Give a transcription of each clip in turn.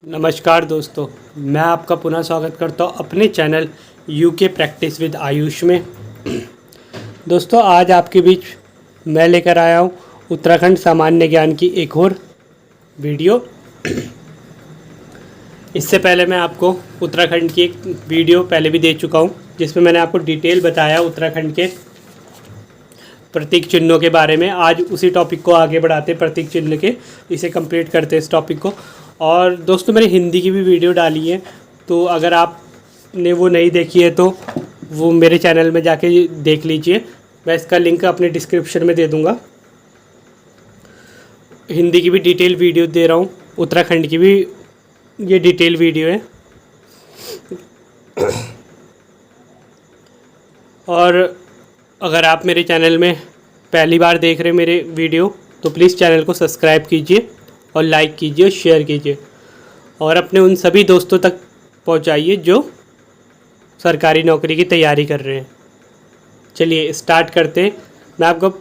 नमस्कार दोस्तों, मैं आपका पुनः स्वागत करता हूँ अपने channel UK practice with Ayush में। दोस्तों, आज आपके बीच मैं लेकर आया हूँ उत्तराखंड सामान्य ज्ञान की एक और वीडियो। इससे पहले मैं आपको उत्तराखंड की एक वीडियो पहले भी दे चुका हूँ, जिसमें मैंने आपको डिटेल बताया उत्तराखंड के प्रतीक चिन्हों के बारे में। आज उसी टॉपिक को आगे बढ़ाते, प्रतीक चिन्ह के इसे कंप्लीट करते इस टॉपिक को। और दोस्तों, मैंने हिंदी की भी वीडियो डाली है, तो अगर आपने वो नहीं देखी है तो वो मेरे चैनल में जाके देख लीजिए। मैं इसका लिंक अपने डिस्क्रिप्शन में दे दूँगा। हिंदी की भी डिटेल वीडियो दे रहा हूँ, उत्तराखंड की भी ये डिटेल वीडियो है। और अगर आप मेरे चैनल में पहली बार देख रहे हैं मेरे वीडियो, तो प्लीज़ चैनल को सब्सक्राइब कीजिए और लाइक कीजिए और शेयर कीजिए, और अपने उन सभी दोस्तों तक पहुंचाइए जो सरकारी नौकरी की तैयारी कर रहे हैं। चलिए स्टार्ट करते हैं। मैं आपको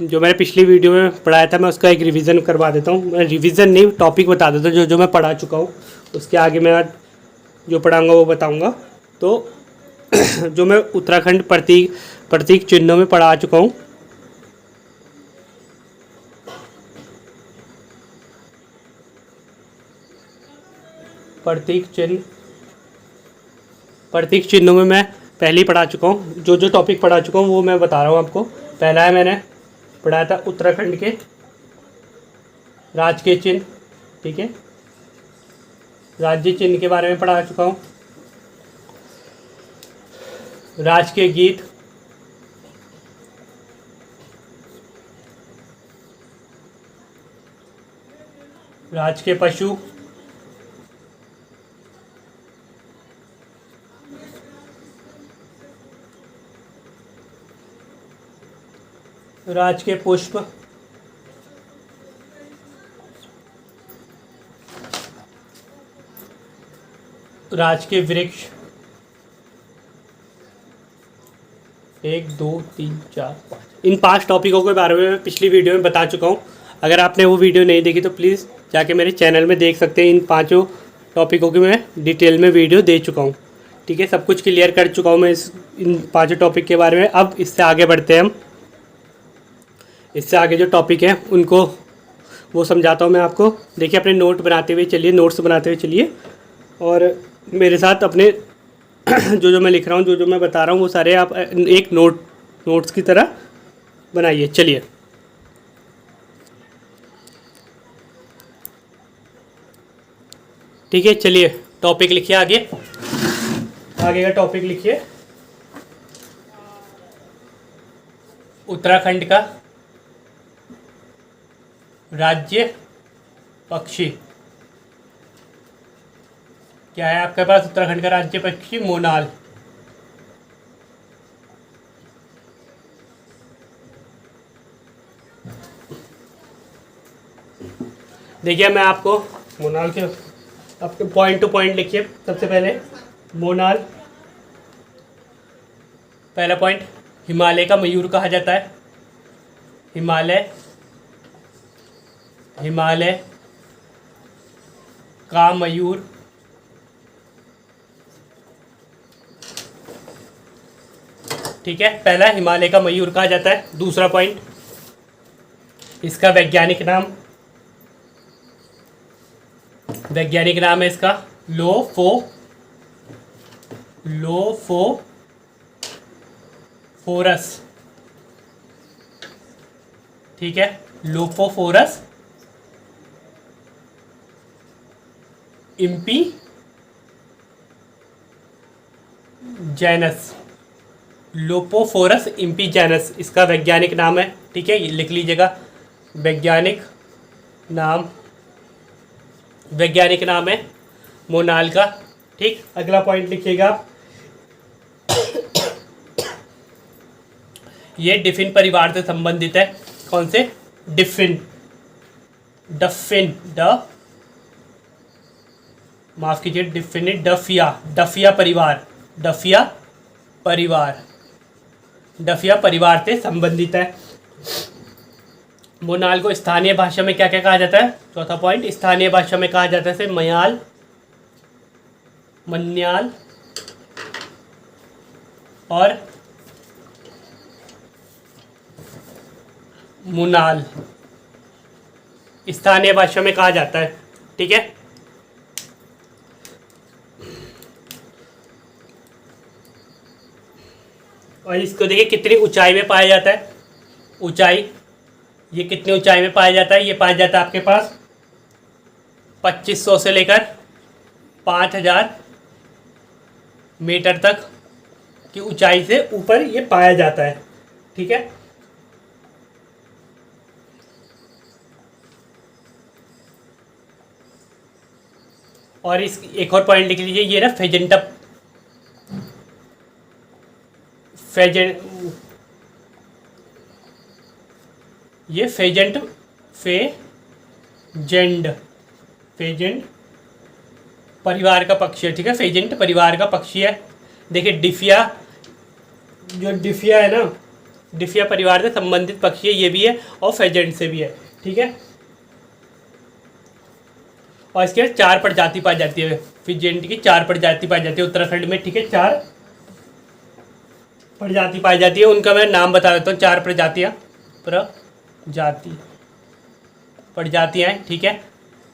जो मैंने पिछली वीडियो में पढ़ाया था, मैं उसका एक रिवीजन करवा देता हूँ। मैं रिवीजन नहीं, टॉपिक बता देता हूँ जो मैं पढ़ा चुका हूँ। उसके आगे मैं जो पढ़ाऊँगा वो बताऊँगा। तो जो मैं उत्तराखंड प्रतीक चिन्हों में पढ़ा चुका हूँ, प्रतीक चिन्हों में मैं पहले ही पढ़ा चुका हूँ। जो टॉपिक पढ़ा चुका हूँ वो मैं बता रहा हूँ आपको। पहला है, मैंने पढ़ाया था उत्तराखंड के राजकीय चिन्ह, ठीक है, राज्य चिन्ह के बारे में पढ़ा चुका हूँ। राजकीय गीत, राजकीय पशु, राजकीय पुष्प, राजकीय वृक्ष। 1 2 3 4 5 इन 5 टॉपिकों के बारे में मैं पिछली वीडियो में बता चुका हूँ। अगर आपने वो वीडियो नहीं देखी तो प्लीज़ जाके मेरे चैनल में देख सकते हैं। इन 5 टॉपिकों की मैं डिटेल में वीडियो दे चुका हूँ, ठीक है। सब कुछ क्लियर कर चुका हूँ मैं इन 5 टॉपिक के बारे में। अब इससे आगे बढ़ते हैं हम। इससे आगे जो टॉपिक है उनको वो समझाता हूँ मैं आपको। देखिए, अपने नोट्स बनाते हुए चलिए, और मेरे साथ अपने जो मैं लिख रहा हूँ, जो मैं बता रहा हूँ, वो सारे आप एक नोट्स की तरह बनाइए। चलिए, ठीक है। चलिए टॉपिक लिखिए, आगे का टॉपिक लिखिए। उत्तराखंड का राज्य पक्षी क्या है आपके पास? उत्तराखंड का राज्य पक्षी मोनाल। देखिए, मैं आपको मोनाल के आपके पॉइंट टू पॉइंट लिखिए। सबसे पहले मोनाल, पहला पॉइंट, हिमालय का मयूर कहा जाता है। हिमालय का मयूर, ठीक है। पहला, हिमालय का मयूर कहा जाता है। दूसरा पॉइंट, इसका वैज्ञानिक नाम है इसका लोफोफोरस, ठीक है, लोफोफोरस इम्पीजेनस। लोपोफोरस इम्पीजेनस इसका वैज्ञानिक नाम है, ठीक है, ये लिख लीजिएगा। वैज्ञानिक नाम है मोनाल का, ठीक। अगला पॉइंट लिखिएगा आप, ये डिफिन परिवार से संबंधित है। कौन से? डिफिन, माफ कीजिए, डिफिनिट, डफिया परिवार से संबंधित है। मोनाल को स्थानीय भाषा में क्या क्या कहा जाता है? चौथा पॉइंट, स्थानीय भाषा में कहा जाता है जैसे मयाल, मन्याल और मुनाल स्थानीय भाषा में कहा जाता है। ठीक है, और इसको देखिए कितनी ऊंचाई में पाया जाता है। ऊंचाई, ये कितनी ऊंचाई में पाया जाता है? ये पाया जाता है आपके पास 2500 से लेकर 5000 मीटर तक की ऊंचाई से ऊपर ये पाया जाता है। ठीक है, और इस एक और पॉइंट लिख लीजिए, ये ना फेजेंटा, ये फेजेंट फेजेंट परिवार का पक्षी है। ठीक है, फेजेंट परिवार का पक्षी है। देखिए डिफिया, जो डिफिया है ना, डिफिया परिवार से संबंधित पक्षी है, ये भी है और फेजेंट से भी है। ठीक है, और इसके 4 प्रजाति पाई जाती है। फेजेंट की 4 प्रजाति पाई जाती है उत्तराखंड में। ठीक है, 4 प्रजाति पाई जाती है, उनका मैं नाम बता देता हूँ। 4 प्रजातियाँ प्रजातियाँ हैं। ठीक है,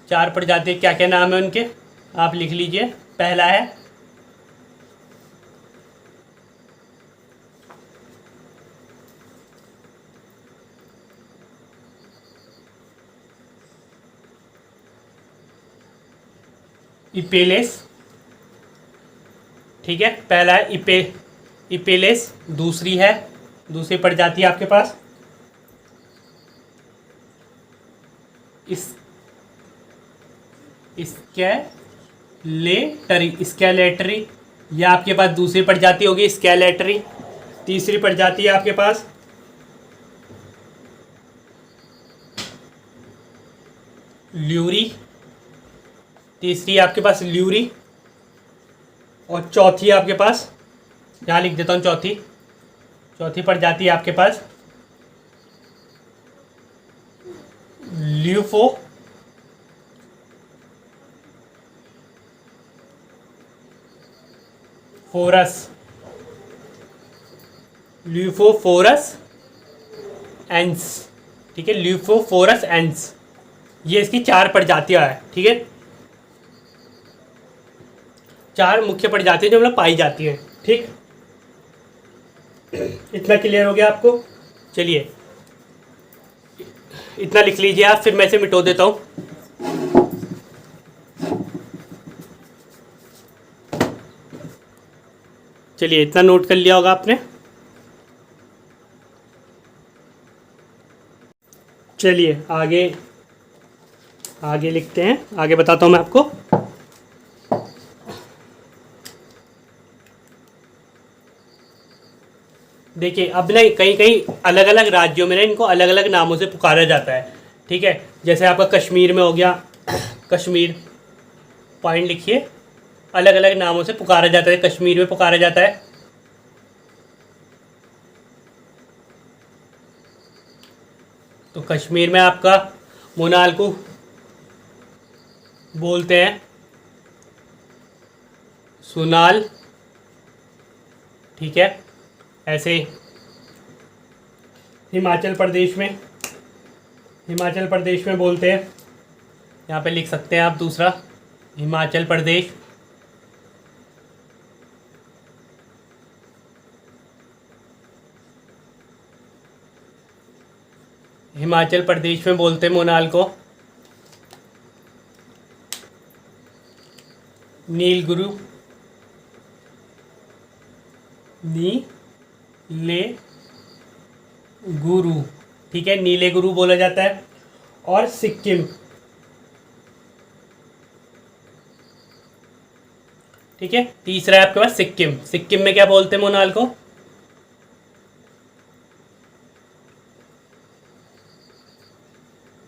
4 प्रजाति, क्या क्या नाम है उनके आप लिख लीजिए। पहला है इपेलेस। ठीक है, पहला है इपेलेस। दूसरी प्रजाति आपके पास स्केलेटरी, यह आपके पास दूसरी प्रजाति होगी स्केलेटरी। तीसरी प्रजाति है आपके पास ल्यूरी। तीसरी आपके पास ल्यूरी, और चौथी आपके पास, यहाँ लिख देता हूँ चौथी प्रजाति आपके पास ल्यूफो ल्यूफोफोरस एंस। ठीक है, ल्यूफोफोरस एंस, ये इसकी 4 प्रजातियां हैं। ठीक है, 4 मुख्य प्रजातियां जो मतलब पाई जाती हैं। ठीक, इतना क्लियर हो गया आपको? चलिए इतना लिख लीजिए आप, फिर मैं इसे मिटो देता हूँ। चलिए, इतना नोट कर लिया होगा आपने। चलिए आगे लिखते हैं, आगे बताता हूँ मैं आपको। देखिए, अब ना कई कई अलग अलग राज्यों में ना इनको अलग अलग नामों से पुकारा जाता है। ठीक है, जैसे आपका कश्मीर में हो गया, कश्मीर पॉइंट लिखिए, अलग अलग नामों से पुकारा जाता है। कश्मीर में पुकारा जाता है तो कश्मीर में आपका मोनाल को बोलते हैं सुनाल। ठीक है, ऐसे हिमाचल प्रदेश में बोलते हैं, यहाँ पे लिख सकते हैं आप दूसरा, हिमाचल प्रदेश। हिमाचल प्रदेश में बोलते हैं मोनाल को नीलगुरु, नीले गुरु। ठीक है, नीले गुरु बोला जाता है। और सिक्किम, ठीक है, तीसरा है आपके पास सिक्किम। सिक्किम में क्या बोलते हैं मोनाल को?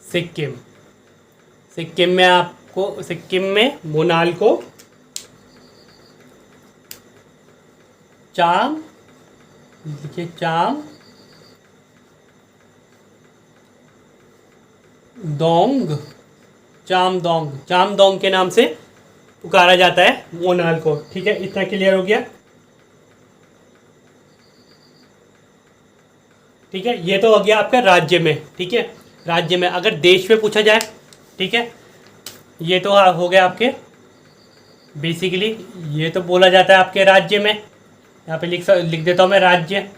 सिक्किम में मोनाल को चाम, देखिए चाम दोंग, चामदोंग, चामदोंग के नाम से पुकारा जाता है मोनाल को। ठीक है, इतना क्लियर हो गया। ठीक है, ये तो हो गया आपका राज्य में। ठीक है, राज्य में। अगर देश में पूछा जाए, ठीक है, ये तो हो गया आपके बेसिकली, ये तो बोला जाता है आपके राज्य में। यहाँ पे लिख देता हूँ मैं राज्य,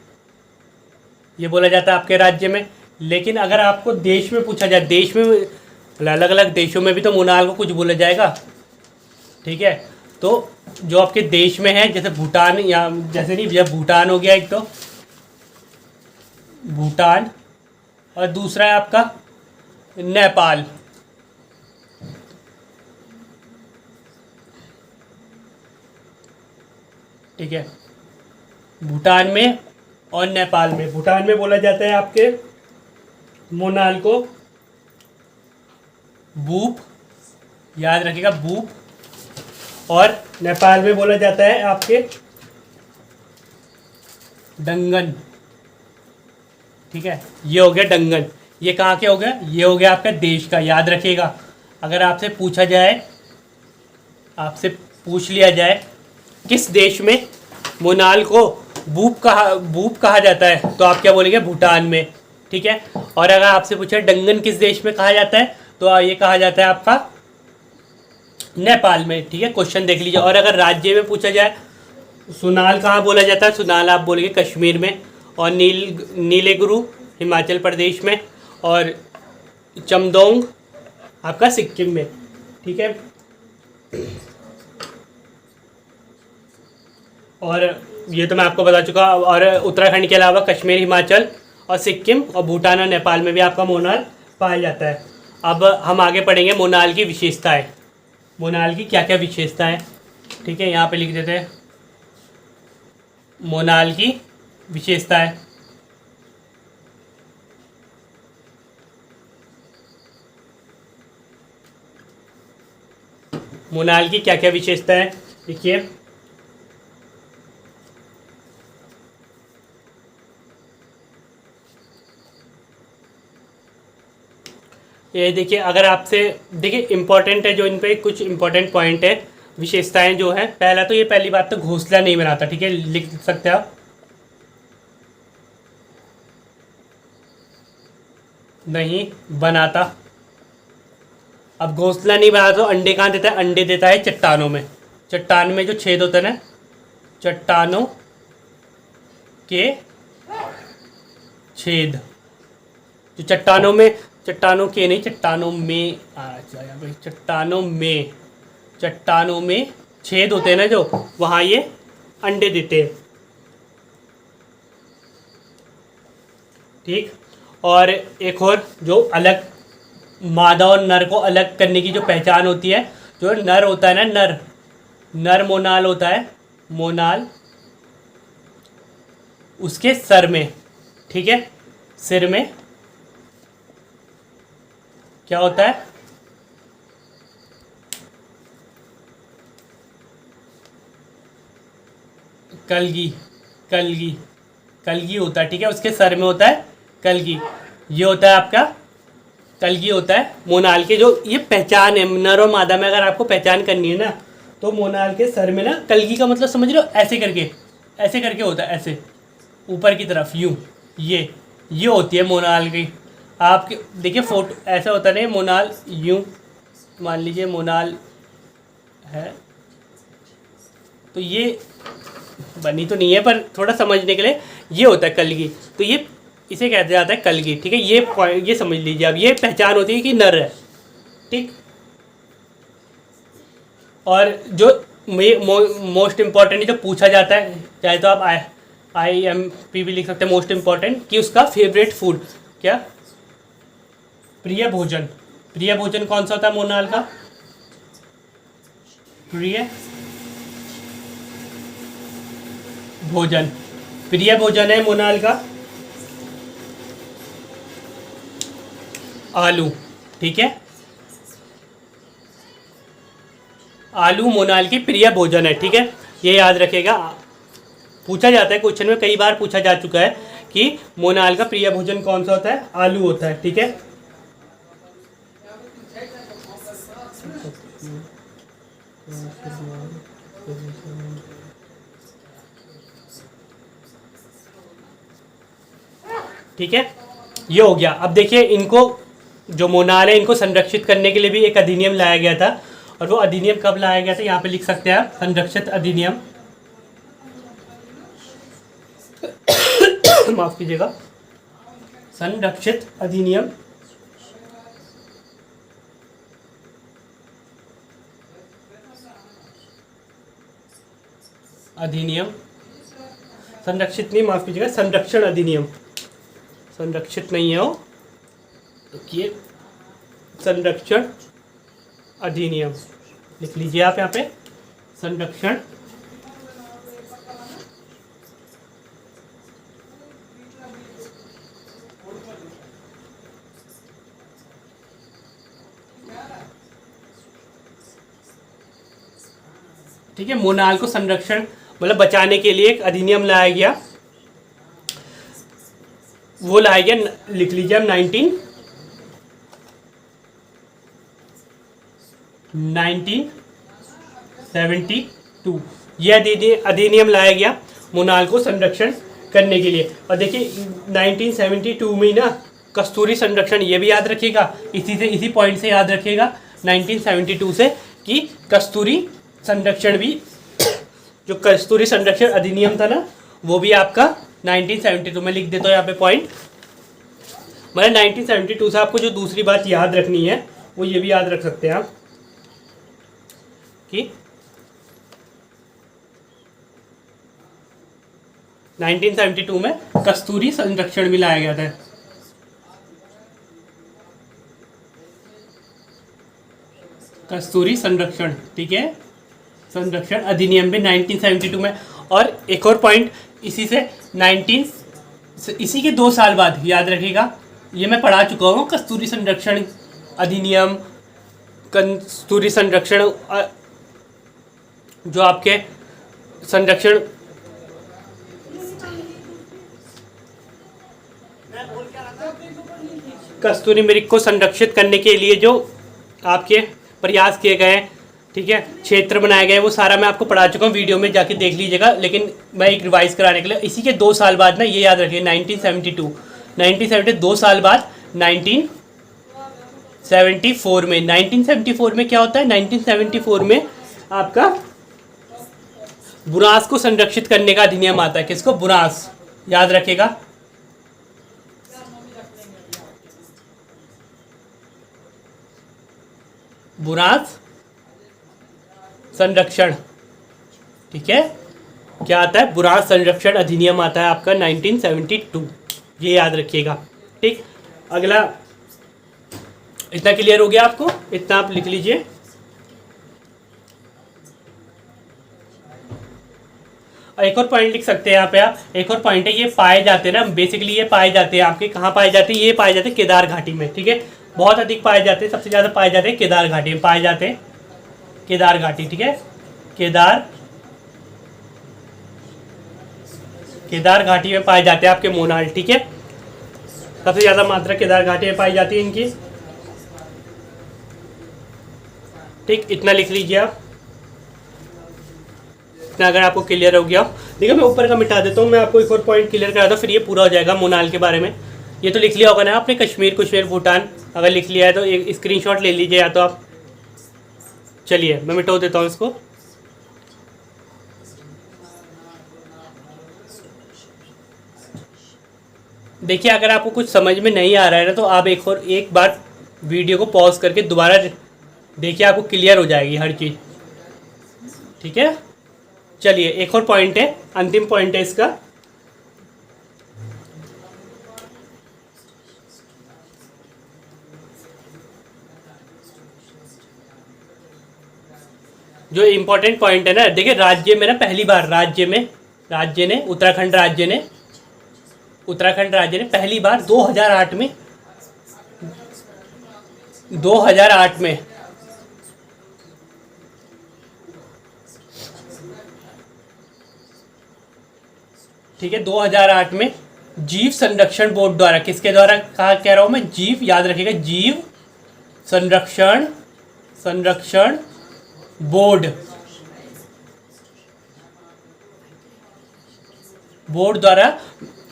ये बोला जाता है आपके राज्य में। लेकिन अगर आपको देश में पूछा जाए, देश में अलग अलग देशों में भी तो मोनाल को कुछ बोला जाएगा। ठीक है, तो जो आपके देश में है, जैसे भूटान, या जैसे नहीं भैया, भूटान हो गया एक तो, भूटान, और दूसरा है आपका नेपाल। ठीक है, भूटान में और नेपाल में। भूटान में बोला जाता है आपके मोनाल को बूप, याद रखिएगा बूप, और नेपाल में बोला जाता है आपके डंगन। ठीक है, ये हो गया डंगन। ये कहाँ के हो गया? ये हो गया आपका देश का, याद रखिएगा। अगर आपसे पूछा जाए, आपसे पूछ लिया जाए किस देश में मोनाल को बूप कहा जाता है, तो आप क्या बोलेंगे? भूटान में। ठीक है, और अगर आपसे पूछा डंगन किस देश में कहा जाता है, तो ये कहा जाता है आपका नेपाल में। ठीक है, क्वेश्चन देख लीजिए। और अगर राज्य में पूछा जाए सुनाल कहाँ बोला जाता है, सुनाल आप बोलेंगे कश्मीर में, और नीलेगुरु हिमाचल प्रदेश में, और चमदोंग आपका सिक्किम में। ठीक है, और ये तो मैं आपको बता चुका। और उत्तराखंड के अलावा कश्मीर, हिमाचल और सिक्किम और भूटान और नेपाल में भी आपका मोनाल पाया जाता है। अब हम आगे पढ़ेंगे मोनाल की विशेषताएं। मोनाल की क्या क्या विशेषताएं? ठीक है, यहाँ पे लिख देते हैं मोनाल की विशेषताएं। मोनाल की क्या क्या विशेषताएं देखिए। ये देखिए, अगर आपसे देखिए इम्पोर्टेंट है जो इन पे कुछ इम्पोर्टेंट पॉइंट है, विशेषताएं जो है। पहला तो ये, पहली बात तो घोंसला नहीं बनाता। ठीक है, लिख सकते हैं आप, नहीं बनाता। अब घोंसला नहीं बनाता तो अंडे कहाँ देता है? अंडे देता है चट्टानों में। चट्टान में जो छेद होते हैं ना, चट्टानों के छेद, जो चट्टानों में, चट्टानों के नहीं, चट्टानों में, भाई चट्टानों में छेद होते हैं ना जो, वहाँ ये अंडे देते हैं। ठीक, और एक और जो अलग, मादा और नर को अलग करने की जो पहचान होती है, जो नर होता है ना, नर मोनाल होता है, मोनाल उसके सर में, ठीक है, सिर में क्या होता है? कलगी, कलगी, कलगी होता है। ठीक है, उसके सर में होता है कलगी। ये होता है आपका कलगी होता है मोनाल के, जो ये पहचान है नर और मादा में। अगर आपको पहचान करनी है ना, तो मोनाल के सर में ना कलगी का मतलब समझ लो, ऐसे करके होता है, ऐसे ऊपर की तरफ यूं, ये होती है मोनाल की। आपके देखिए फोटो ऐसा होता नहीं, मोनाल यूं, मान लीजिए मोनाल है, तो ये बनी तो नहीं है पर थोड़ा समझने के लिए, ये होता है कलगी। तो ये इसे कहते जाता है कलगी। ठीक है, ये समझ लीजिए। अब ये पहचान होती है कि नर है। ठीक, और जो मोस्ट इम्पॉर्टेंट जो पूछा जाता है, चाहे तो आप IMP भी लिख सकते हैं, मोस्ट इम्पॉर्टेंट, कि उसका फेवरेट फूड क्या? प्रिय भोजन। प्रिय भोजन कौन सा होता है मोनाल का? प्रिय भोजन, प्रिय भोजन है मोनाल का आलू। ठीक है, आलू मोनाल की प्रिय भोजन है। ठीक है, ये याद रखेगा, पूछा जाता है क्वेश्चन में, कई बार पूछा जा चुका है कि मोनाल का प्रिय भोजन कौन सा होता है? आलू होता है। ठीक है, ठीक है, ये हो गया। अब देखिए, इनको जो मोनाल है इनको संरक्षित करने के लिए भी एक अधिनियम लाया गया था, और वो अधिनियम कब लाया गया था यहाँ पे लिख सकते हैं आप, संरक्षित अधिनियम माफ कीजिएगा, संरक्षित अधिनियम अधिनियम संरक्षित नहीं, माफ कीजिएगा, संरक्षण अधिनियम, संरक्षित नहीं है वो, देखिए संरक्षण अधिनियम लिख लीजिए आप यहाँ पे, संरक्षण ठीक है। मोनाल को संरक्षण मतलब बचाने के लिए एक अधिनियम लाया गया, वो लाया गया, लिख लीजिए हम 1972 यह अधिनियम लाया गया मोनाल को संरक्षण करने के लिए। और देखिए 1972 में ना कस्तूरी संरक्षण, ये भी याद रखिएगा, इसी पॉइंट से याद रखिएगा 1972 से, कि कस्तूरी संरक्षण भी, जो कस्तूरी संरक्षण अधिनियम था ना, वो भी आपका 1972 में लिख देता हूँ यहाँ पे पॉइंट। मतलब 1972 से आपको जो दूसरी बात याद रखनी है वो ये भी याद रख सकते हैं आप कि 1972 में कस्तूरी संरक्षण भी लाया गया था। कस्तूरी संरक्षण, ठीक है, संरक्षण अधिनियम भी 1972 में। और एक और पॉइंट इसी के 2 साल बाद याद रखिएगा, ये मैं पढ़ा चुका हूँ, कस्तूरी संरक्षण अधिनियम, कस्तूरी संरक्षण जो आपके संरक्षण कस्तूरी मृग को संरक्षित करने के लिए जो आपके प्रयास किए गए, ठीक है, क्षेत्र बनाए गए, वो सारा मैं आपको पढ़ा चुका हूँ, वीडियो में जाके देख लीजिएगा। लेकिन मैं एक रिवाइज कराने के लिए, इसी के 2 साल बाद ना, ये याद रखिए 1972 2 साल बाद 1974 में, 1974 में क्या होता है, 1974 में आपका बुरांस को संरक्षित करने का अधिनियम आता है। किसको? बुरांस, याद रखिएगा। बुरांस संरक्षण, ठीक है, क्या आता है, बुरांस संरक्षण अधिनियम आता है आपका 1972, ये याद रखिएगा। ठीक, अगला, इतना क्लियर हो गया आपको, इतना आप लिख लीजिए। एक और पॉइंट लिख सकते हैं यहाँ पे आप, एक और पॉइंट है, ये पाए जाते हैं ना, बेसिकली ये पाए जाते हैं आपके, कहाँ पाए जाते हैं, ये पाए जाते हैं केदार घाटी में, ठीक है, बहुत अधिक पाए जाते हैं, सबसे ज़्यादा पाए जाते हैं केदार घाटी में, पाए जाते हैं केदार घाटी, ठीक है, केदार घाटी में पाए जाते हैं आपके मोनाल, ठीक है, सबसे ज़्यादा मात्रा केदार घाटी में पाई जाती है इनकी। ठीक, इतना लिख लीजिए आप, इतना अगर आपको क्लियर हो गया। देखिए मैं ऊपर का मिटा देता हूँ, मैं आपको एक और पॉइंट क्लियर करा दूँ, फिर ये पूरा हो जाएगा मोनाल के बारे में। ये तो लिख लिया होगा ना आपने, कश्मीर भूटान अगर लिख लिया है तो एक स्क्रीनशॉट ले लीजिए या तो आप। चलिए मैं मिटा देता हूँ इसको। देखिए अगर आपको कुछ समझ में नहीं आ रहा है ना, तो आप एक बार वीडियो को पॉज करके दोबारा देखिए, आपको क्लियर हो जाएगी हर चीज़, ठीक है। चलिए एक और पॉइंट है, अंतिम पॉइंट है इसका, जो इम्पोर्टेंट पॉइंट है ना। देखिए राज्य में ना, पहली बार उत्तराखंड राज्य ने पहली बार 2008 में ठीक है, 2008 में जीव संरक्षण बोर्ड द्वारा, किसके द्वारा कहा कह रहा हूं मैं, जीव, याद रखिएगा, जीव संरक्षण बोर्ड बोर्ड द्वारा,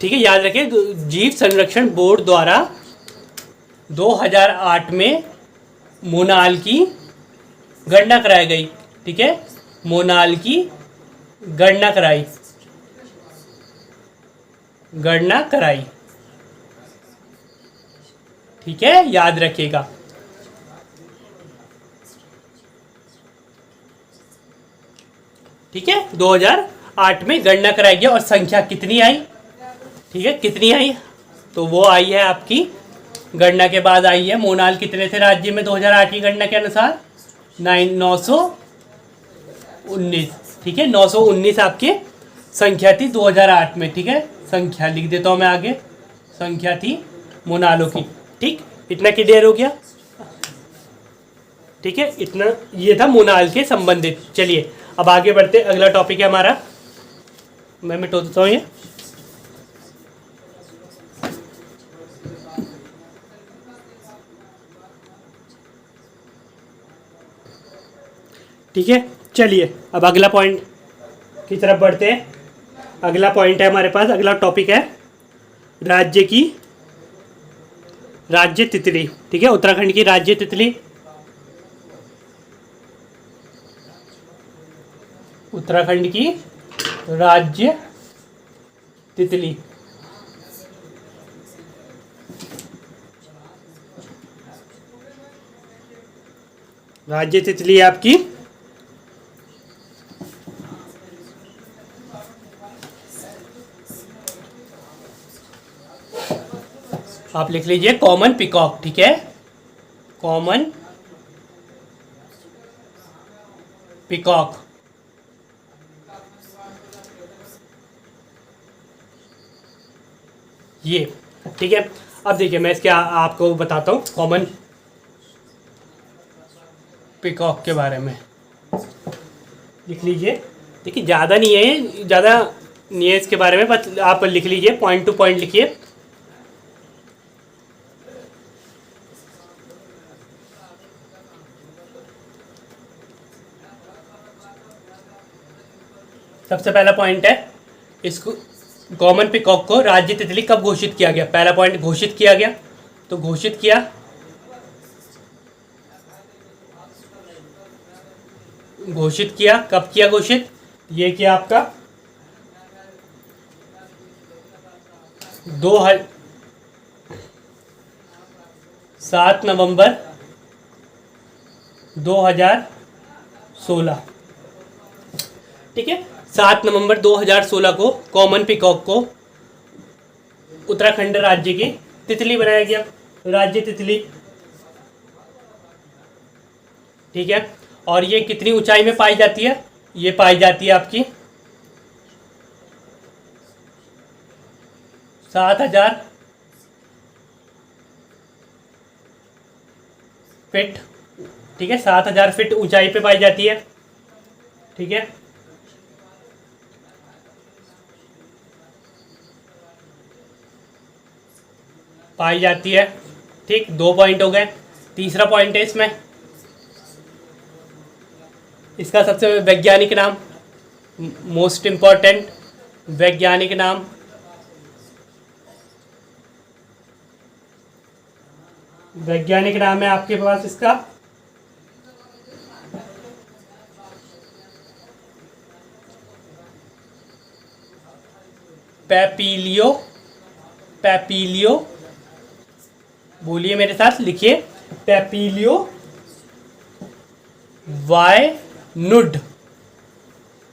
ठीक है, याद रखिए, जीव संरक्षण बोर्ड द्वारा 2008 में मोनाल की गणना कराई गई। ठीक है, मोनाल की गणना कराई। ठीक है, याद रखिएगा। ठीक है, 2008 में गणना कराई गई और संख्या कितनी आई? ठीक है, कितनी आई? तो वो आई है आपकी, गणना के बाद आई है, मोनाल कितने थे राज्य में 2008 की गणना के अनुसार? 919। ठीक है, 919 आपकी संख्या थी 2008 में। ठीक है, संख्या लिख देता हूँ मैं आगे, संख्या थी मोनालों की। ठीक, इतना क्लियर हो गया? ठीक है, इतना ये था मोनाल के संबंधित। चलिए अब आगे बढ़ते, अगला टॉपिक है हमारा, मैं मिटा देता हूँ ये। ठीक है, चलिए अब अगला पॉइंट की तरफ बढ़ते हैं। अगला पॉइंट है हमारे पास, अगला टॉपिक है राज्य तितली। ठीक है, उत्तराखंड की राज्य तितली, उत्तराखंड की राज्य तितली। राज्य तितली आपकी आप लिख लीजिए कॉमन पिकॉक। ठीक है, कॉमन पिकॉक। ये ठीक है, अब देखिए मैं इसके आपको बताता हूँ कॉमन पिकॉक के बारे में। लिख लीजिए, देखिए ज़्यादा नहीं है, ज़्यादा नहीं है इसके बारे में, बस आप लिख लीजिए, पॉइंट टू पॉइंट लिखिए। सबसे पहला पॉइंट है, इसको कॉमन पिकॉक को राज्य तितली कब घोषित किया गया? पहला पॉइंट, घोषित किया गया। तो घोषित किया, घोषित किया कब किया घोषित? ये किया आपका 7 नवंबर 2016। ठीक है, 7 नवंबर 2016 को कॉमन पिकॉक को उत्तराखंड राज्य की तितली बनाया गया, राज्य तितली। ठीक है, और ये कितनी ऊंचाई में पाई जाती है? ये पाई जाती है आपकी 7,000 फीट। ठीक है, 7,000 फीट ऊंचाई पे पाई जाती है। ठीक है, पाई जाती है। ठीक, 2 पॉइंट हो गए। तीसरा पॉइंट है इसमें, इसका सबसे वैज्ञानिक नाम, मोस्ट इंपॉर्टेंट वैज्ञानिक नाम, वैज्ञानिक नाम है आपके पास इसका पैपीलियो। पैपीलियो, बोलिए मेरे साथ, लिखिए, पैपीलियो वाइनुड।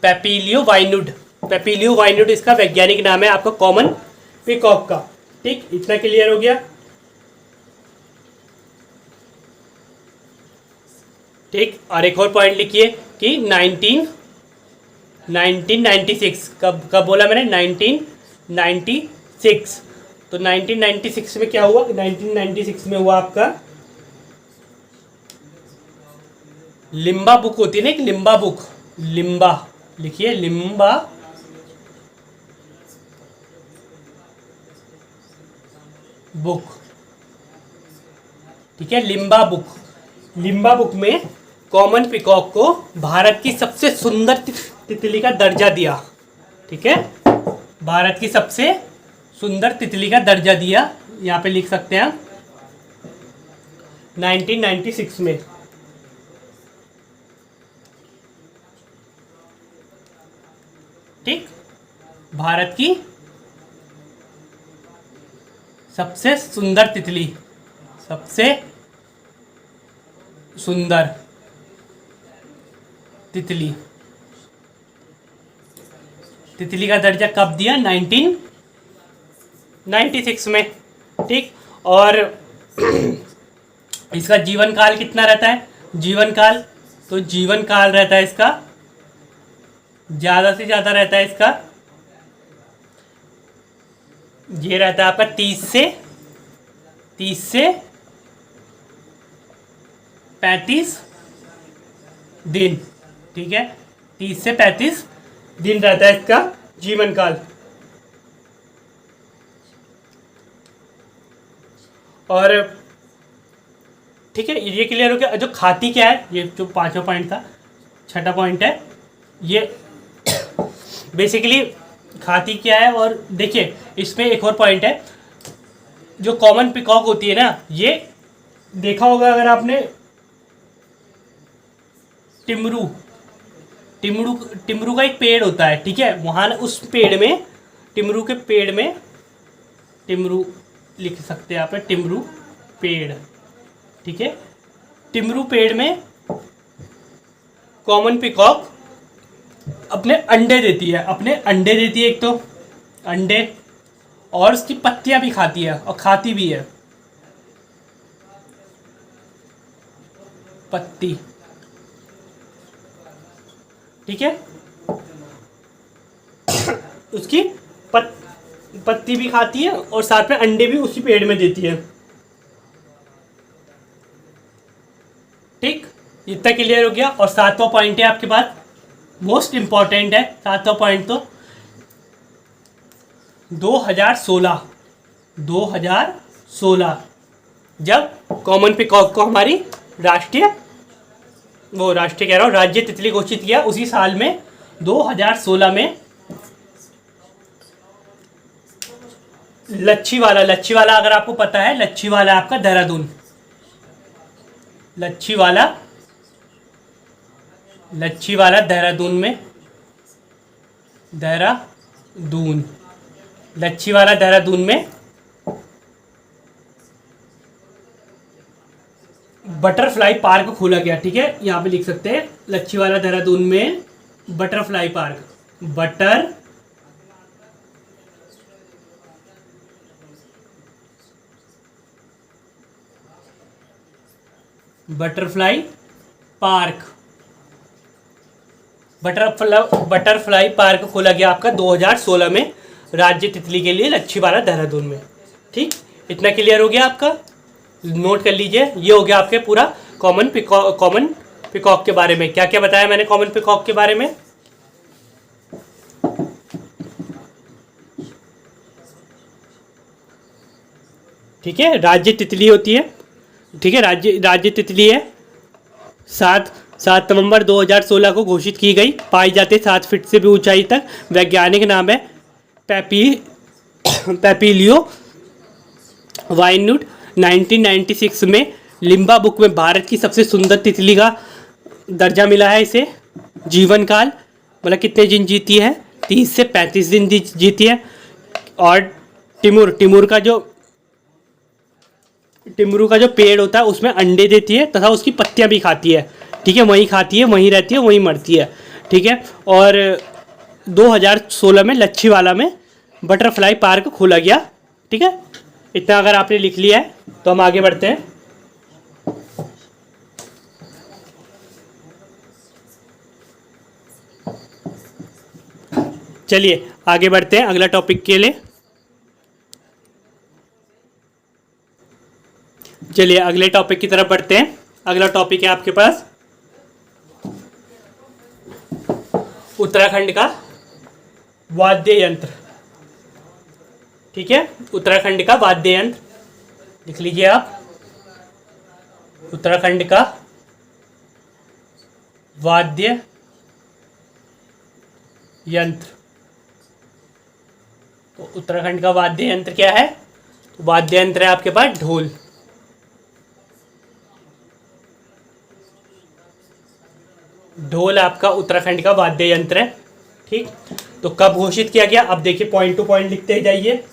पैपीलियो वाइनुड, पैपीलियो वाइनुड इसका वैज्ञानिक नाम है आपका कॉमन पिकॉक का। ठीक, इतना क्लियर हो गया? ठीक, और एक और पॉइंट लिखिए कि 1996, कब बोला मैंने? 1996। तो 1996 में क्या हुआ? 1996 में हुआ आपका लिम्बा बुक होती है ना, एक लिम्बा बुक, लिम्बा लिखिए, लिम्बा बुक। ठीक है, लिम्बा बुक, लिम्बा बुक में कॉमन पिकॉक को भारत की सबसे सुंदर तितली का दर्जा दिया? ठीक है, भारत की सबसे सुंदर तितली का दर्जा दिया, यहाँ पे लिख सकते हैं 1996 में। ठीक, भारत की सबसे सुंदर तितली, सबसे सुंदर तितली, तितली का दर्जा कब दिया? 1996 में। ठीक, और इसका जीवन काल कितना रहता है? जीवन काल, तो जीवन काल रहता है इसका, ज़्यादा से ज़्यादा रहता है इसका, ये रहता है आपका 30 से 35 दिन। ठीक है, 30 से 35 दिन रहता है इसका जीवन काल। और ठीक है, ये क्लियर हो गया। जो खाती क्या है, ये जो पांचवा पॉइंट था, छठा पॉइंट है ये बेसिकली खाती क्या है। और देखिए इसमें एक और पॉइंट है, जो कॉमन पिकॉक होती है ना, ये देखा होगा अगर आपने, टिमरू का एक पेड़ होता है। ठीक है, वहाँ उस पेड़ में, टिमरू के पेड़ में, टिमरू लिख सकते हैं आप, टिमरू पेड़। ठीक है, टिमरू पेड़ में कॉमन पिकॉक अपने अंडे देती है, एक तो अंडे, और उसकी पत्तियां भी खाती है, और खाती भी है पत्ती। ठीक है, उसकी पत्ती भी खाती है और साथ में अंडे भी उसी पेड़ में देती है। ठीक, इतना क्लियर हो गया। और सातवां पॉइंट है आपके पास, मोस्ट इंपॉर्टेंट है सातवां पॉइंट, तो 2016 जब कॉमन पिकॉक को हमारी राष्ट्रीय कह रहा हूँ, राज्य तितली घोषित किया, उसी साल में 2016 में लच्छीवाला अगर आपको पता है, लच्छीवाला आपका देहरादून, लच्छीवाला देहरादून में, लच्छीवाला देहरादून में बटरफ्लाई पार्क खोला गया। ठीक है, यहाँ पे लिख सकते हैं लच्छीवाला देहरादून में बटरफ्लाई पार्क, बटरफ्लाई पार्क खोला गया आपका 2016 में राज्य तितली के लिए, लच्छीवाला देहरादून में। ठीक, इतना क्लियर हो गया आपका, नोट कर लीजिए। ये हो गया आपके पूरा कॉमन पिकॉक के बारे में। क्या क्या बताया मैंने कॉमन पिकॉक के बारे में? ठीक है, राज्य तितली होती है। ठीक है, राज्य तितली है। 7 नवंबर 2016 को घोषित की गई, पाई जाती 7 फीट से भी ऊंचाई तक। वैज्ञानिक नाम है पैपिलियो वाइन्यूट। 1996 में लिम्बा बुक में भारत की सबसे सुंदर तितली का दर्जा मिला है इसे। जीवन काल मतलब कितने दिन जीती है? 30 से 35 दिन जीती है। और टिमुर का जो पेड़ होता है उसमें अंडे देती है तथा उसकी पत्तियां भी खाती है। ठीक है, वहीं खाती है, वहीं रहती है, वहीं मरती है। ठीक है, और 2016 में लच्छीवाला में बटरफ्लाई पार्क खोला गया। ठीक है, इतना अगर आपने लिख लिया है तो हम आगे बढ़ते हैं। चलिए आगे बढ़ते हैं अगला टॉपिक के लिए। चलिए अगले टॉपिक की तरफ बढ़ते हैं। अगला टॉपिक है आपके पास उत्तराखंड का वाद्य यंत्र। ठीक है, उत्तराखंड का वाद्य यंत्र लिख लीजिए आप। उत्तराखंड का वाद्य यंत्र। तो उत्तराखंड का वाद्य यंत्र क्या है? तो वाद्य यंत्र है आपके पास ढोल। ढोल आपका उत्तराखंड का वाद्य यंत्र है। ठीक, तो कब घोषित किया गया? अब देखिए पॉइंट टू पॉइंट लिखते जाइए।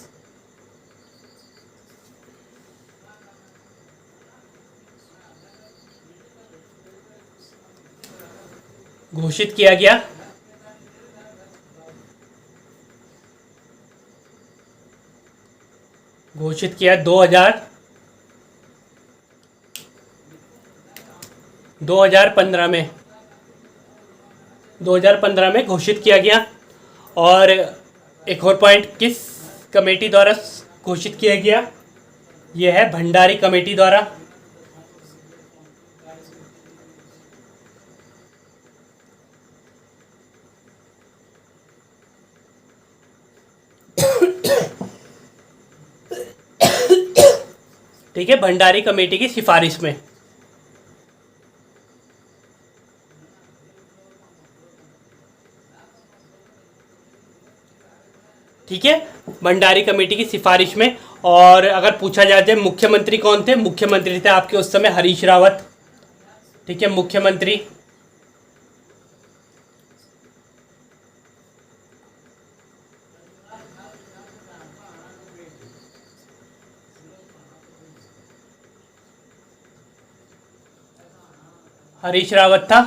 घोषित किया गया घोषित किया 2015 में 2015 में घोषित किया गया। और एक और पॉइंट, किस कमेटी द्वारा घोषित किया गया? यह है भंडारी कमेटी द्वारा। ठीक है, भंडारी कमेटी की सिफारिश में। ठीक है, भंडारी कमेटी की सिफारिश में। और अगर पूछा जाए मुख्यमंत्री कौन थे? मुख्यमंत्री थे आपके उस समय हरीश रावत। ठीक है, मुख्यमंत्री हरीश रावत था।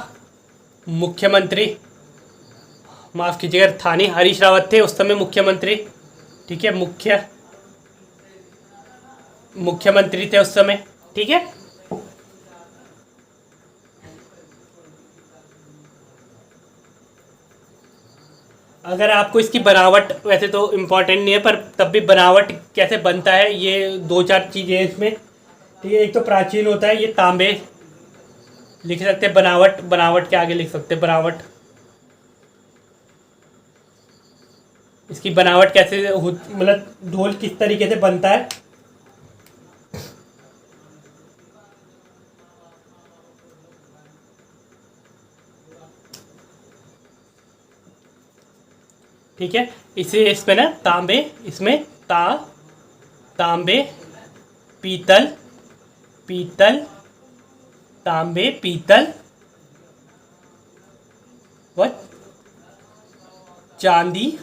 मुख्यमंत्री, माफ कीजिएगा, था नहीं, हरीश रावत थे उस समय मुख्यमंत्री। ठीक है, मुख्यमंत्री थे उस समय। ठीक है, अगर आपको इसकी बनावट, वैसे तो इम्पोर्टेंट नहीं है पर तब भी बनावट कैसे बनता है, ये दो चार चीज़ें हैं इसमें। ठीक है, एक तो प्राचीन होता है, ये तांबे लिख सकते हैं। बनावट के आगे लिख सकते हैं बनावट। इसकी बनावट कैसे मतलब ढोल किस तरीके से बनता है। ठीक है, इसमें ना तांबे, इसमें तांबे पीतल तांबे पीतल व चांदी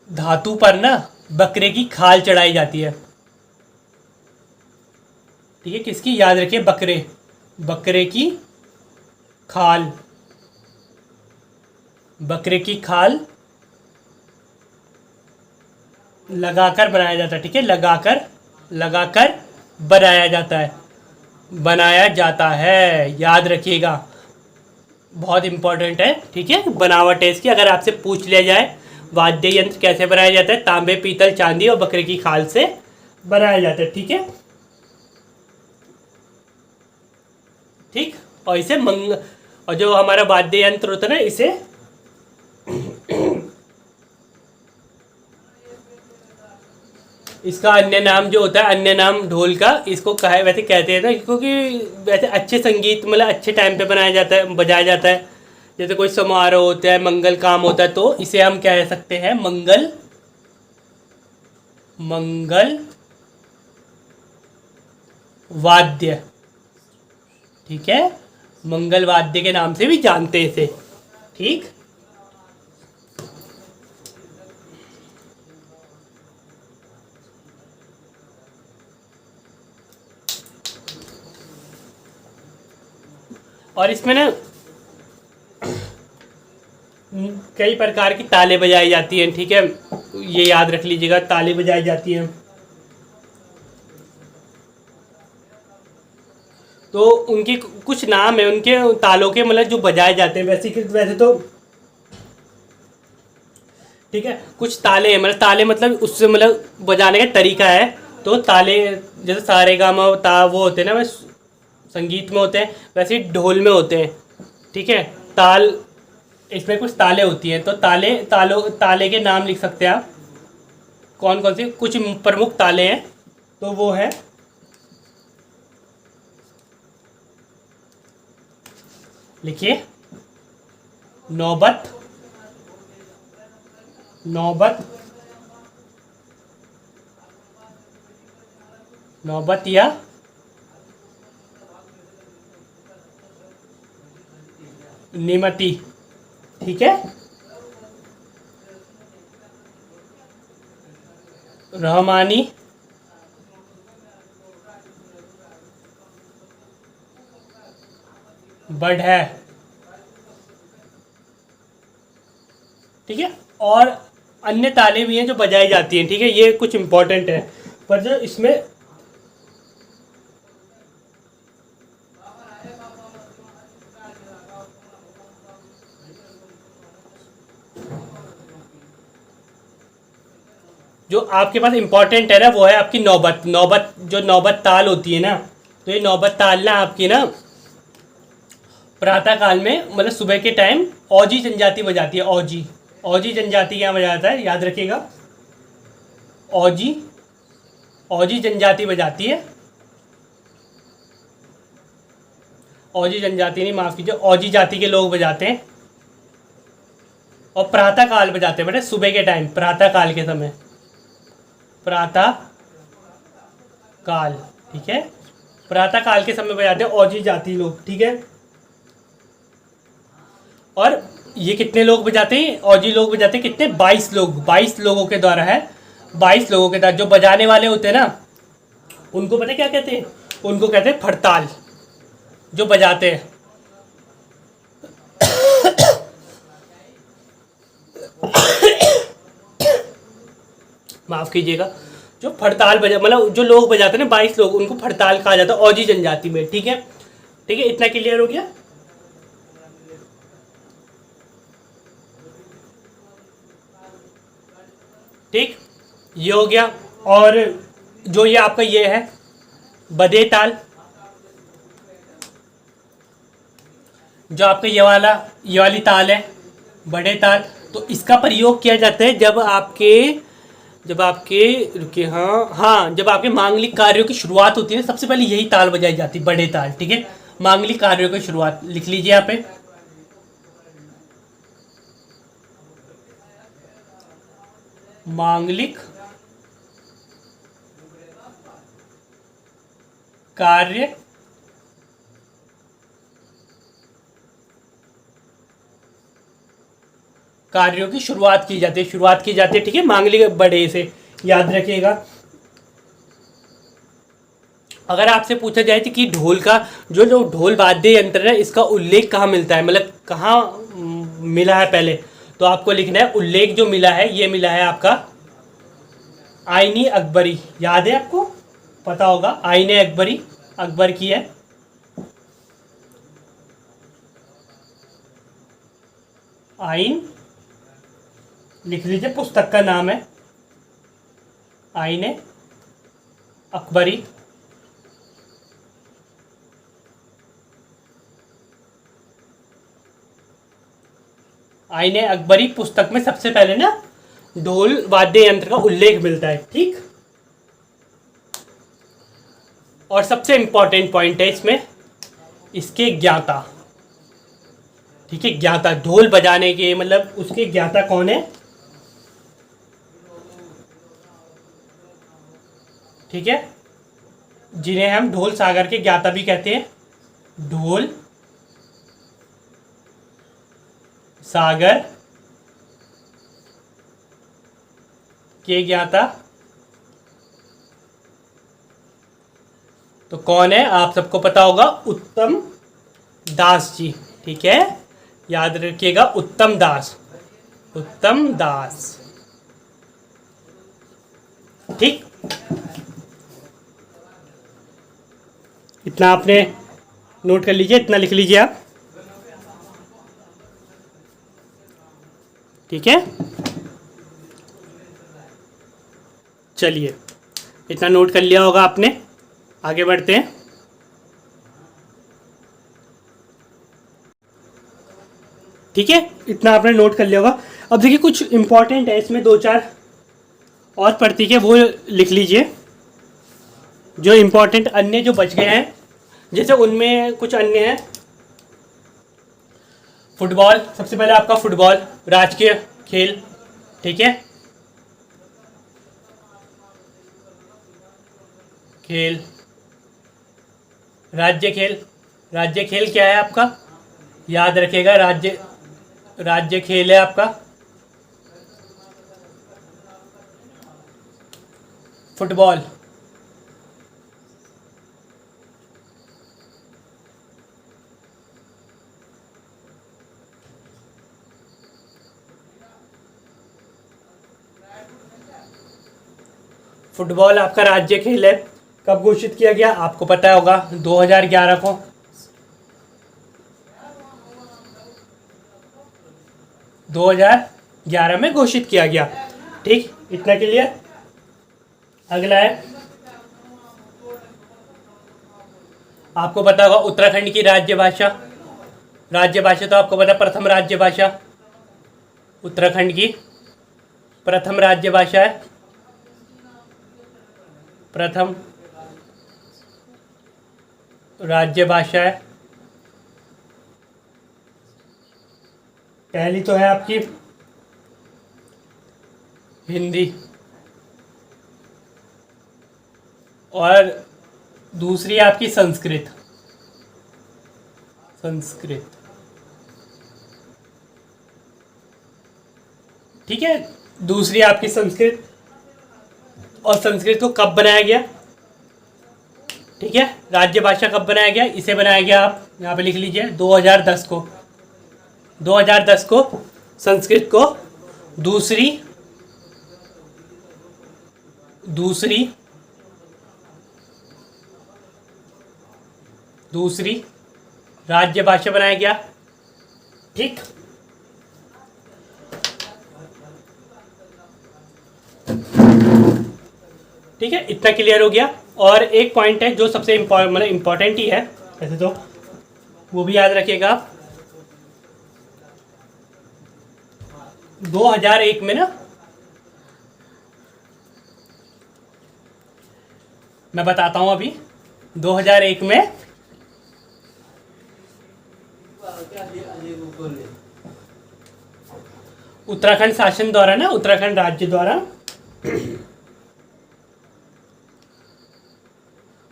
धातु पर ना बकरे की खाल चढ़ाई जाती है। ठीक है, किसकी? याद रखिए, बकरे की खाल। बकरे की खाल लगाकर बनाया जाता है। ठीक है, लगाकर बनाया जाता है। याद रखिएगा, बहुत इंपॉर्टेंट है। ठीक है, बनावट है इसकी। अगर आपसे पूछ लिया जाए वाद्य यंत्र कैसे बनाया जाता है, तांबे पीतल चांदी और बकरे की खाल से बनाया जाता है। ठीक है, ठीक। और इसे और जो हमारा वाद्य यंत्र होता है ना, इसे इसका अन्य नाम जो होता है, अन्य नाम ढोल का, इसको कहा वैसे कहते हैं ना, क्योंकि वैसे अच्छे संगीत मतलब अच्छे टाइम पे बजाया जाता है। जैसे कोई समारोह होता है, मंगल काम होता है, तो इसे हम कह सकते हैं मंगल वाद्य। ठीक है, मंगल वाद्य के नाम से भी जानते हैं इसे। ठीक, और इसमें ना कई प्रकार की ताले बजाई जाती हैं। ठीक है, ये याद रख लीजिएगा, ताले बजाई जाती हैं। तो उनके कुछ नाम है उनके तालों के, मतलब जो बजाए जाते हैं। वैसे तो ठीक है, कुछ ताले हैं, मतलब ताले मतलब उससे मतलब बजाने का तरीका है। तो ताले जैसे सारे गामा ता वो होते हैं ना, बस संगीत में होते हैं, वैसे ही ढोल में होते हैं। ठीक है, ताल, इसमें कुछ ताले होती हैं। तो ताले के नाम लिख सकते हैं आप, कौन कौन से कुछ प्रमुख ताले हैं। तो वो है लिखिए नौबत, नौबत, नौबत या निमति। ठीक है, रहमानी, बढ़ै। ठीक है, और अन्य तालें भी हैं जो बजाई जाती हैं। ठीक है, ये कुछ इंपॉर्टेंट है, पर जो इसमें जो आपके पास इंपॉर्टेंट है ना, वो है आपकी नौबत। नौबत, जो नौबत ताल होती है ना, तो ये नौबत ताल ना आपकी ना प्रातः काल में, मतलब सुबह के टाइम औजी जनजाति बजाती है। औजी, औजी जनजाति क्या बजाता है, याद रखिएगा। औजी, औजी जनजाति बजाती है। औजी जनजाति नहीं, माफ कीजिए, औजी जाति के लोग बजाते हैं। और प्रातः काल बजाते हैं बेटे, सुबह के टाइम, प्रातः काल के समय, प्रातः काल। ठीक है, प्रातः काल के समय बजाते हैं औजी जाति लोग। ठीक है, और ये कितने लोग बजाते हैं, औजी लोग बजाते हैं कितने, 22 लोग, 22 लोगों के द्वारा है। 22 लोगों के द्वारा, जो बजाने वाले होते हैं ना, उनको पता है क्या कहते हैं, उनको कहते हैं फड़ताल, जो बजाते हैं। माफ कीजिएगा, जो फड़ताल बजा, मतलब जो लोग बजाते हैं ना, 22 लोग, उनको फड़ताल कहा जाता है औजी जनजाति में। ठीक है, ठीक है, इतना क्लियर हो गया। ठीक, ये हो गया। और जो ये आपका ये है बदे ताल, जो आपका ये वाली ताल है बड़े ताल, तो इसका प्रयोग किया जाता है जब आपके रुकिए, हाँ हाँ, जब आपके मांगलिक कार्यों की शुरुआत होती है, सबसे पहले यही ताल बजाई जाती है, बड़े ताल। ठीक है, मांगलिक कार्यों की शुरुआत लिख लीजिए यहाँ पे, मांगलिक कार्य कार्यों की शुरुआत की जाती है, शुरुआत की जाती है। ठीक है, मांगलिक बड़े से, याद रखिएगा। अगर आपसे पूछा जाए कि ढोल का जो ढोल वाद्य यंत्र है, इसका उल्लेख कहाँ मिलता है, मतलब कहाँ मिला है पहले, तो आपको लिखना है उल्लेख जो मिला है, ये मिला है आपका आईनी अकबरी। याद है आपको, पता होगा, आईने अकबरी, अकबर की है। आइन लिख लीजिए, पुस्तक का नाम है आईने अकबरी। आईने अकबरी पुस्तक में सबसे पहले ना ढोल वाद्य यंत्र का उल्लेख मिलता है। ठीक, और सबसे इंपॉर्टेंट पॉइंट है इसमें इसके ज्ञाता। ठीक है, ज्ञाता, ढोल बजाने के मतलब उसके ज्ञाता कौन है। ठीक है, जिन्हें हम ढोल सागर के ज्ञाता भी कहते हैं, ढोल सागर के ज्ञाता। तो कौन है, आप सबको पता होगा, उत्तम दास जी। ठीक है, याद रखिएगा, उत्तम दास, उत्तम दास। ठीक, इतना आपने नोट कर लीजिए, इतना लिख लीजिए आप। ठीक है, चलिए, इतना नोट कर लिया होगा आपने, आगे बढ़ते हैं। ठीक है, इतना आपने नोट कर लिया होगा। अब देखिए, कुछ इंपॉर्टेंट है इसमें, 2-4 और प्रतीक है, वो लिख लीजिए, जो इंपॉर्टेंट अन्य जो बच गए हैं। जैसे उनमें कुछ अन्य हैं, फुटबॉल, सबसे पहले आपका फुटबॉल राजकीय खेल, ठीक है। खेल, राज्य खेल, राज्य खेल क्या है आपका, याद रखिएगा, राज्य खेल है आपका फुटबॉल। फुटबॉल आपका राज्य खेल है। कब घोषित किया गया आपको पता होगा, 2011 को। 2011 में घोषित किया गया, ठीक, इतना क्लियर। अगला है, आपको पता होगा उत्तराखंड की राज्य भाषा, राज्य भाषा तो आपको पता, प्रथम राज्य भाषा, उत्तराखंड की प्रथम राज्य भाषा है, प्रथम राज्य भाषा है। पहली तो है आपकी हिंदी, और दूसरी है आपकी संस्कृत, संस्कृत, ठीक है। दूसरी आपकी संस्कृत, और संस्कृत को कब बनाया गया, ठीक है, राज्य भाषा कब बनाया गया, इसे बनाया गया, आप यहाँ पे लिख लीजिए 2010 को, 2010 को संस्कृत को दूसरी राज्य भाषा बनाया गया, ठीक। ठीक है, इतना क्लियर हो गया। और एक पॉइंट है जो सबसे मतलब इम्पोर्टेंट ही है वैसे तो, वो भी याद रखिएगा आप। 2001 में ना, मैं बताता हूं अभी, 2001 में उत्तराखंड शासन द्वारा ना, उत्तराखंड राज्य द्वारा,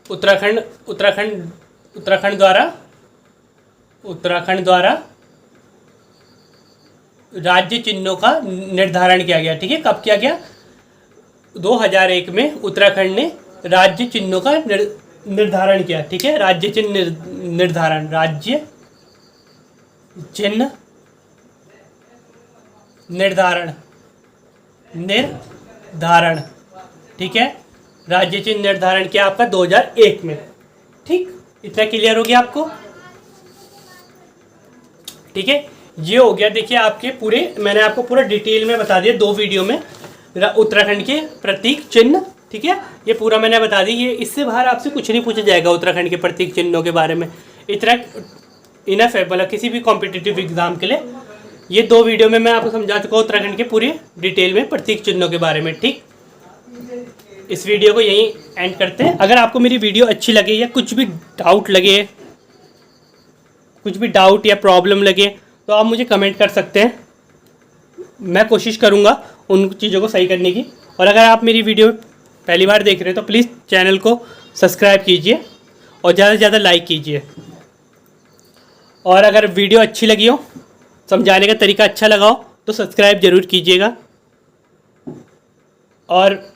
उत्तराखंड द्वारा राज्य चिन्हों का निर्धारण किया गया, ठीक है। कब किया गया, 2001 में उत्तराखंड ने राज्य चिन्हों का निर्धारण किया, ठीक है। राज्य चिन्ह निर्धारण, राज्य चिन्ह निर्धारण, ठीक है। राज्य चिन्ह निर्धारण किया आपका 2001 में, ठीक। इतना क्लियर हो गया आपको, ठीक है। ये हो गया, देखिए आपके पूरे, मैंने आपको पूरा डिटेल में बता दिया 2 वीडियो में, उत्तराखंड के प्रतीक चिन्ह, ठीक है। ये पूरा मैंने बता दी, ये इससे बाहर आपसे कुछ नहीं पूछा जाएगा उत्तराखंड के प्रतीक चिन्हों के बारे में, इतना इनफ है, मतलब किसी भी कॉम्पिटिटिव एग्जाम के लिए। ये 2 वीडियो में मैं आपको समझा चुका हूँ उत्तराखंड के पूरे डिटेल में प्रतीक चिन्हों के बारे में, ठीक। इस वीडियो को यहीं एंड करते हैं। अगर आपको मेरी वीडियो अच्छी लगे या कुछ भी डाउट लगे, कुछ भी डाउट या प्रॉब्लम लगे, तो आप मुझे कमेंट कर सकते हैं, मैं कोशिश करूँगा उन चीज़ों को सही करने की। और अगर आप मेरी वीडियो पहली बार देख रहे हैं तो प्लीज़ चैनल को सब्सक्राइब कीजिए और ज़्यादा से ज़्यादा लाइक कीजिए। और अगर वीडियो अच्छी लगी हो, समझाने का तरीका अच्छा लगा हो, तो सब्सक्राइब ज़रूर कीजिएगा। और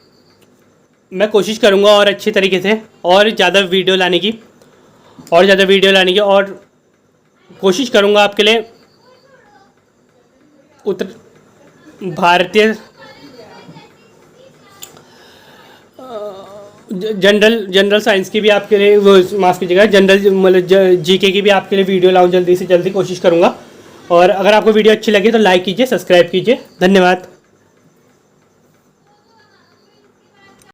मैं कोशिश करूँगा और अच्छी तरीके से और ज़्यादा वीडियो लाने की, और कोशिश करूँगा आपके लिए भारतीय जनरल साइंस की भी आपके लिए, वो माफ़ कीजिएगा, जनरल मतलब जीके की भी आपके लिए वीडियो लाऊं जल्दी से जल्दी, कोशिश करूँगा। और अगर आपको वीडियो अच्छी लगी तो लाइक कीजिए, सब्सक्राइब कीजिए। धन्यवाद।